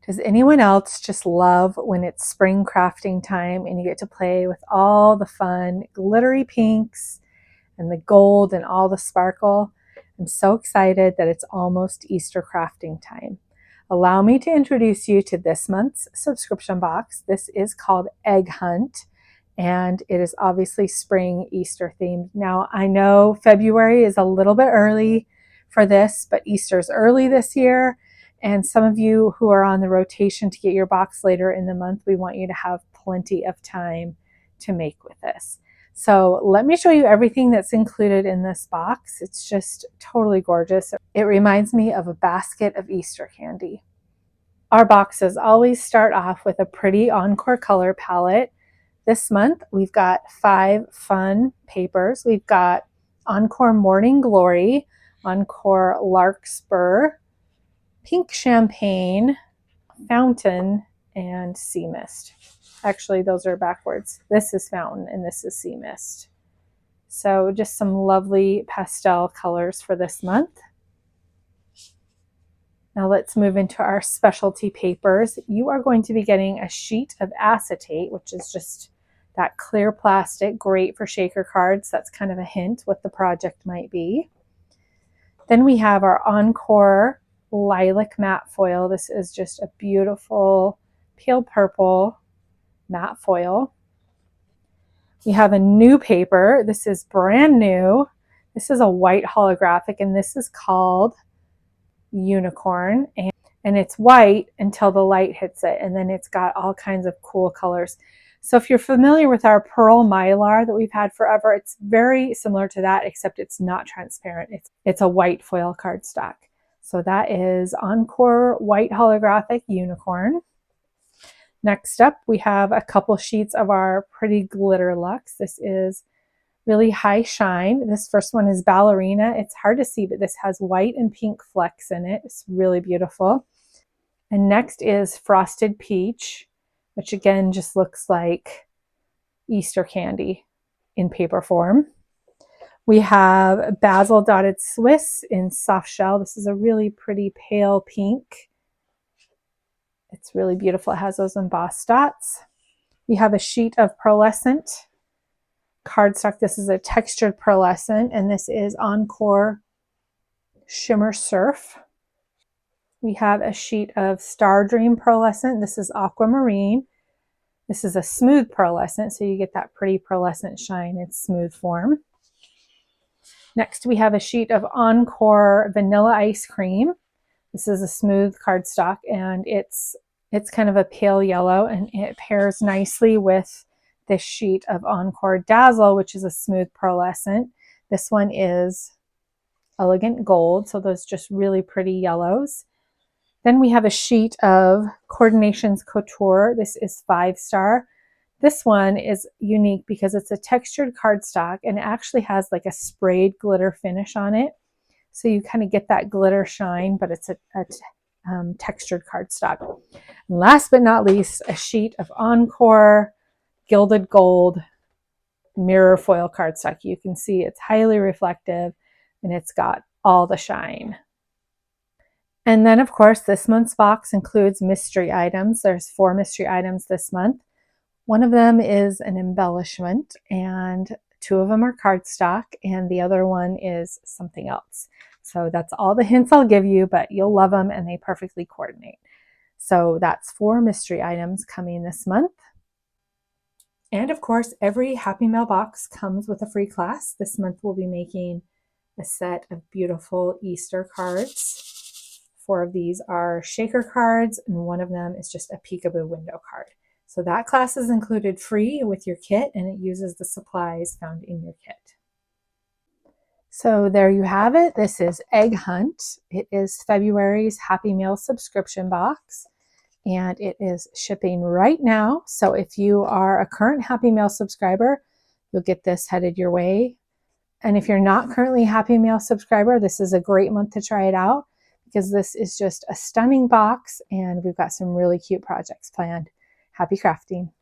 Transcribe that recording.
Does anyone else just love when it's spring crafting time and you get to play with all the fun glittery pinks and the gold and all the sparkle? I'm so excited that it's almost Easter crafting time. Allow me to introduce you to this month's subscription box. This is called Egg Hunt, and it is obviously spring Easter themed. Now, I know February is a little bit early for this, but Easter's early this year. And some of you who are on the rotation to get your box later in the month, we want you to have plenty of time to make with this. So let me show you everything that's included in this box. It's just totally gorgeous. It reminds me of a basket of Easter candy. Our boxes always start off with a pretty Encore color palette. This month, we've got 5 fun papers. We've got Encore Morning Glory, Encore Larkspur, Pink Champagne, Fountain, and Sea Mist. Actually, those are backwards. This is Fountain and this is Sea Mist. So just some lovely pastel colors for this month. Now let's move into our specialty papers. You are going to be getting a sheet of acetate, which is just that clear plastic, great for shaker cards. That's kind of a hint what the project might be. Then we have our Encore Lilac matte foil. This is just a beautiful pale purple matte foil. We have a new paper. This is brand new. This is a white holographic, and this is called Unicorn. And it's white until the light hits it, and then it's got all kinds of cool colors. So if you're familiar with our Pearl Mylar that we've had forever, it's very similar to that, except it's not transparent. It's a white foil cardstock. So that is Encore White Holographic Unicorn. Next up, we have a couple sheets of our Pretty Glitter Luxe. This is really high shine. This first one is Ballerina. It's hard to see, but this has white and pink flecks in it. It's really beautiful. And next is Frosted Peach, which again just looks like Easter candy in paper form. We have Basil Dotted Swiss in soft shell. This is a really pretty pale pink. It's really beautiful. It has those embossed dots. We have a sheet of pearlescent cardstock. This is a textured pearlescent, and this is Encore Shimmer Surf. We have a sheet of Star Dream pearlescent. This is Aquamarine. This is a smooth pearlescent, so you get that pretty pearlescent shine in smooth form. Next, we have a sheet of Encore Vanilla Ice Cream. This is a smooth cardstock, and it's kind of a pale yellow, and it pairs nicely with this sheet of Encore Dazzle, which is a smooth pearlescent. This one is Elegant Gold, so those just really pretty yellows. Then we have a sheet of Coordinations Couture. This is 5-star. This one is unique because it's a textured cardstock, and it actually has like a sprayed glitter finish on it. So you kind of get that glitter shine, but it's a textured cardstock. And last but not least, a sheet of Encore Gilded Gold mirror foil cardstock. You can see it's highly reflective and it's got all the shine. And then of course, this month's box includes mystery items. There's 4 mystery items this month. One of them is an embellishment, and 2 of them are cardstock, and the other one is something else. So that's all the hints I'll give you, but you'll love them and they perfectly coordinate. So that's 4 mystery items coming this month. And of course, every Happy Mail box comes with a free class. This month we'll be making a set of beautiful Easter cards. 4 of these are shaker cards, and 1 of them is just a peekaboo window card. So that class is included free with your kit, and it uses the supplies found in your kit. So there you have it. This is Egg Hunt. It is February's Happy Mail subscription box, and it is shipping right now. So if you are a current Happy Mail subscriber, you'll get this headed your way. And if you're not currently a Happy Mail subscriber, this is a great month to try it out, because this is just a stunning box and we've got some really cute projects planned. Happy crafting.